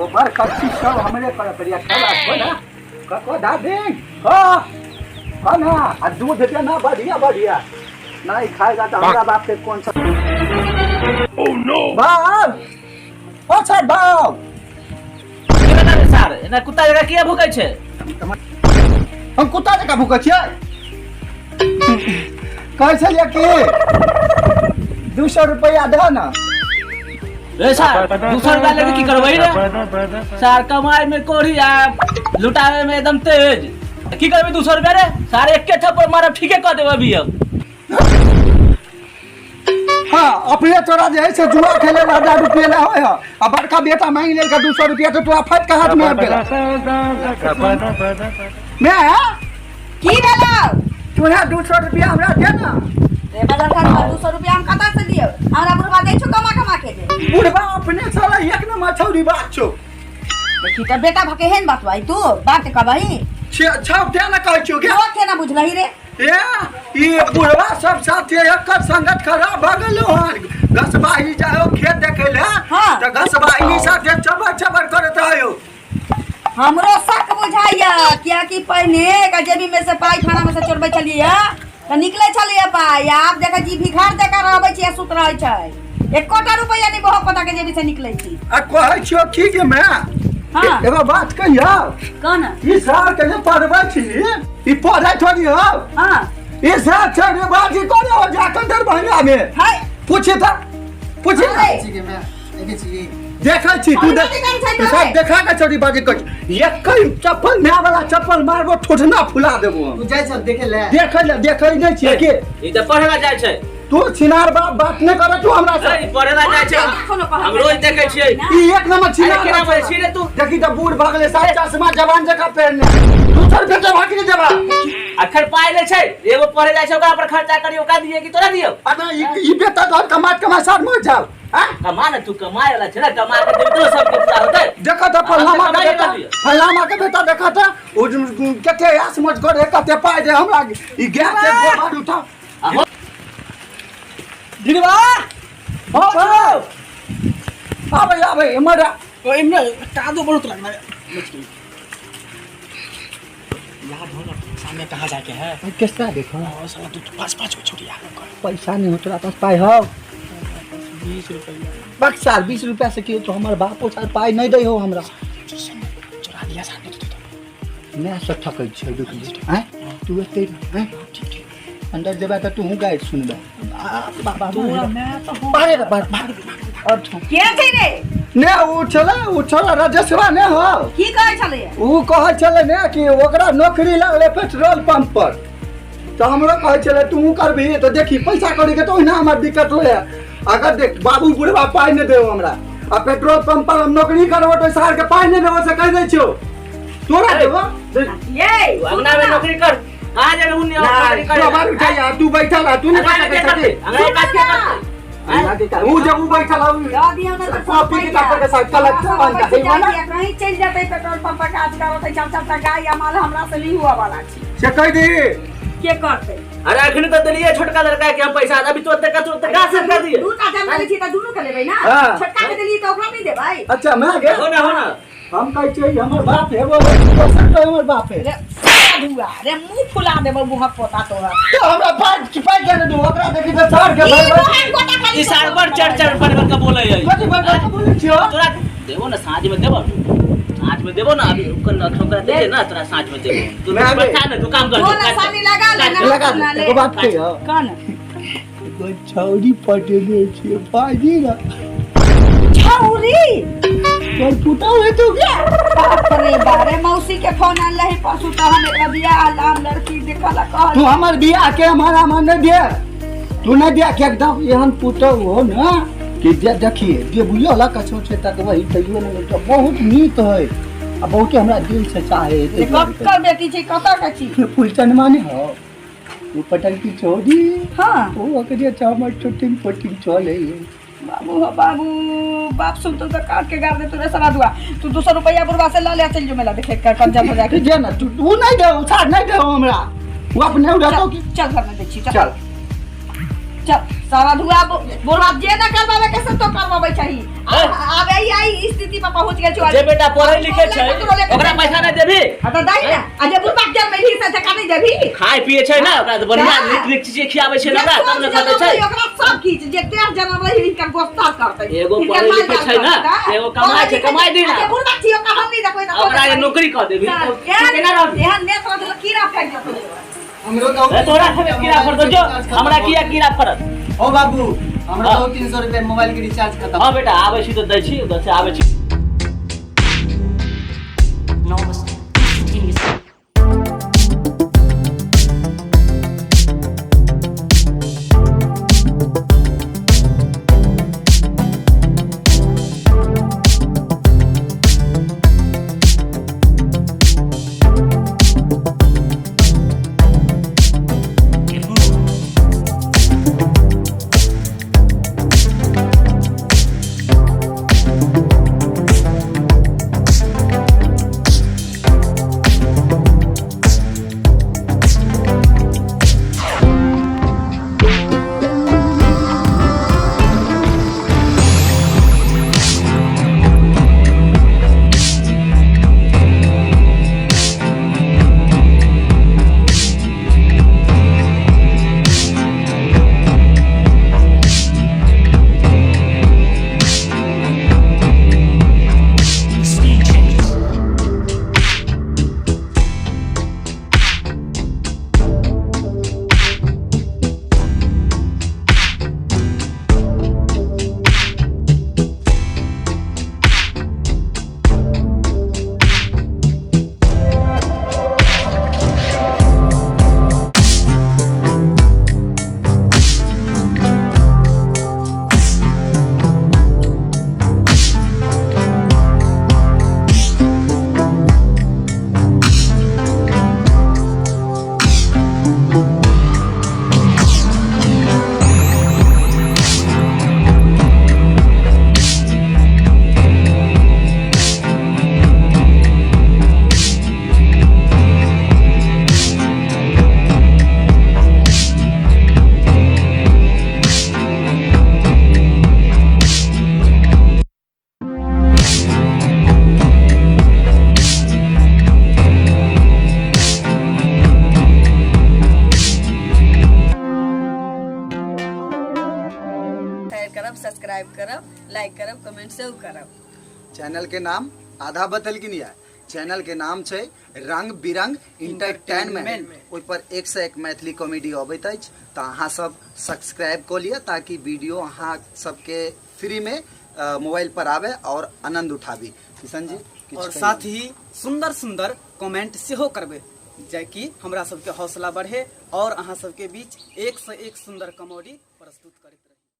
गोबर कच्ची सब हमरे कर परिया चला को ना को दादी हो ना आ दूध दे ना बढ़िया नहीं खाएगा तो हमारा बाप के कौन सा ओह नो बाप ओ सर बाप की बता रे सर एना कुत्ता जगह किया भूकै छै हम कुत्ता जगह भूकै छियै कैसे ले के 200 रुपया दे ना रे सर 200 रुपया लेके की करबै रे सर कमाई में कोढ़ी आ लुटावे में एकदम तेज की करबे 200 रुपया रे सर एके थप्पड़ मारब ठीके कर देब अभी अब हाँ अपने तोरा जे है से जुआ खेले 1000 रुपया ले होय आ बड़का बेटा मांग ले 200 रुपया तो तोरा फट के हाथ में आ गेल मैं की भेलौ तोरा 200 रुपया हमरा दे ना रे बदल कर 200 रुपया हम कता से दियो हमरा बुढ़वा दै छु कमा के दे बुढ़वा अपने साला एक नंबर छौरी बात छौ देखी त बेटा भके हेन बात भाई तू बात कहबही छौ क्या ना कहै छौ क्या के ना बुझलही रे ये बुढ़वा सब साथे एक संगत खराब भ गेल हन घसबाही जाओ खेत देखे ले हाँ। त घसबाही साथे चबर करत आयो हमरो शक बुझाइया किया कि पहिने गजेबी में से पाई खाना में से चोरबै छलिए त निकले छलिए पाई आप देखा जी भिखार देका रहबै छी सुत रहै छै एकोटा रुपया नहीं बहुत पता के जेबी से निकलै छी आ कहै छियो की के मैं हां एगो बात कहियो कोन ई साल के जे पढ़बै छी ई पढ़ै थोड़ी हो हां ई साल छोड़े बाजी करे हो जाकर दरभंगा में हाय पूछे था पूछे छी के मैं एके छी देखै छी तू सब देखा के छोड़ी बाजी कर एक कई चप्पल नया वाला चप्पल मारबो ठोठना फुला देबो तू जाय सब देखै नै छी के ई त पढ़ेला जाय छै तू छिनार बात नै कर तू हमरा से पढ़ेला जाय छै हम रोज देखै छियै ई एक नंबर छिनार केना बोलै छी रे तू देखी त बूढ़ भ गेलै साथ चश्मा जवान जका पहनने तू सर बेटे भागी जवा अखर पाइ ले छै एगो पढ़े जाय छै ओकरा पर खर्चा करियो का दिए कि तोरा दियो अबे ई बेटा तो कमा साथ मर जाओ हां कमा ना तू कमाए वाला छै ना कमा के दे तो सब कुछ होतै देखा त फलामा के बेटा देखा त ओ कते आस मत करे कते पाइ दे हमरा ई गैस के गोबर उठा दिलवा हो आबे मरा तो इनमें कादो बहुत लगना मुश्किल याद हो ना सामने कहाँ जाके है किसका देखो साला तू 5 छोटी याद कर पैसा नहीं हो तोरा पास पाइ हो 20 रुपया बक्सा 20 रुपया से के तो हमर बापो साल पाइ नहीं दे हो हमरा चुरा लिया साथ में तो मैं सब ठकै छै रुक हैं तू एते हैं अंदर जेबा त तू गाइड सुनबे बाबा मैं तो बारे और के छै रे ने उठला राजेशवा ने हो की कहै छले ऊ कहै छले ने कि ओकरा नौकरी लागले पेट्रोल पंप पर तो हमरो कहै छले तू करबी तो देखी पैसा कौड़ी के तो ओहिना हमर दिक्कत होय अगर देख बाबू बुढ़वा पाइ ने देओ हमरा आ पेट्रोल पंप पर हम नौकरी करबो तो सार के पाइ ने देबो से कह दै छियो तोरा देबो ये अंगना में नौकरी कर कहां जे रहू नौकरी कर बाबा उठा यार तू बैठा रह तू नहीं कर सकती अंगना काट के कर वो जब वो बैठा ला दियो ना तो कॉपी किताब के साथ कलेक्ट बन जाए वाला कहीं चल जाते पेट्रोल पंप पर काज करत है चल गाय माल हमरा से नहीं हुआ वाला छी से कह दी के करते अरे अखनी तो दलिए छोटका लड़का के हम पैसा अभी तो तक का से कर दिए दू का जन ले छी त दुनु के लेबै ना छोटका के देली तो ओकरा नहीं दे भाई अच्छा मैं गे हो ना हम कहै छै हमर बाप हेबो तो हमर बाप है दुआ रे मुंह फुला देबो मुंह पोता तो हमरा पाइ के दू ओकरा देखि त सर के भाई ई साल पर चढ़ पर का बोले है कथि बोलै छियो तोरा देबो ना साँझ में देबो ना अभी ओकरा दे ना तोरा साँझ में देबो तू बैठा ना तू काम कर बोला सानी लगा एगो बात कहियो कौन कोई छौरी पटेले छियो बाजी ना छौरी कोई पुता है तू क्या बाप रे बारे मौसी के फोन आल रही परसु तो हमें बिया आलाम लड़की देखला कह तू हमर बियाह के हमारा मन नहीं दे तू नहीं दे के एकदम एहन पुतो हो ना कि जे देखिए जे बुझियो ला कछो छै तक वही कहियो नहीं तो बहुत नीक है आ बहुत हमरा दिल से चाहे कक्कर बेटी छै कता के छी फुलचन माने हो वो पटल की चोरी हां वो ओकरे चामर छोटी पोटी चले बाबू हो बाबू बाप सुन तो काट के गाड़ दे तोरे सारा दुआ तू 200 रुपया बुरवा से ला ले चल जो मेला देखे कर कंजा हो जाके जे ना तू नहीं दे उछाड़ नहीं दे हमरा वो अपने उड़ा तो चल घर में देखी चल सारा धुआ बुरवा जे ना करवावे के सब तो करवावे चाहिए अब आई स्थिति पर पहुंच गेल छी जे बेटा पढ़े लिखे छै ओकरा पैसा नै देबी हां त दई ना आ जे बुढ़बा के में ही से का नै देबी खाय पिए छै ना ओकरा बढ़िया नीक चीज खियाबै छै ना तब न खाते छै ओकरा सब किछ जे 13 जना रही इनका गोस्तार करतै एगो पढ़े लिखे छै ना एगो कमाय छै कमाय दी ना जे बुढ़बा छी ओकरा हम नै देखबै ना ओकरा नौकरी कर देबी केना रह एहन नेत रह कीड़ा फेंक देतै हमरो तो तोरा से कीड़ा फड़ दो जो हमरा किया कीड़ा फड़त ओ बाबू हमरा तो 300 रुपया मोबाइल के रिचार्ज खत्म। हां बेटा आबै छी तो दै छी उधर से आबै छी सब्सक्राइब करब, लाइक करब, कमेंट सेव करब। चैनल के नाम आधा बतल की नहीं है, चैनल के नाम छै रंग बिरंग इंटरटेनमेंट। ओइ पर 1 से 1 मैथिली कॉमेडी अबैत अछि, तो अहाँ सब सब्सक्राइब कर लिया ताकि वीडियो अहाँ सबके फ्री में मोबाइल पर आवे और आनंद उठाबी। किशन जी और साथ ही सुंदर सुंदर कमेंट सेहो करबे जेकि हमरा सबके हौसला बढ़े और अहाँ सबके बीच 1 से 1 सुंदर कॉमेडी प्रस्तुत करैत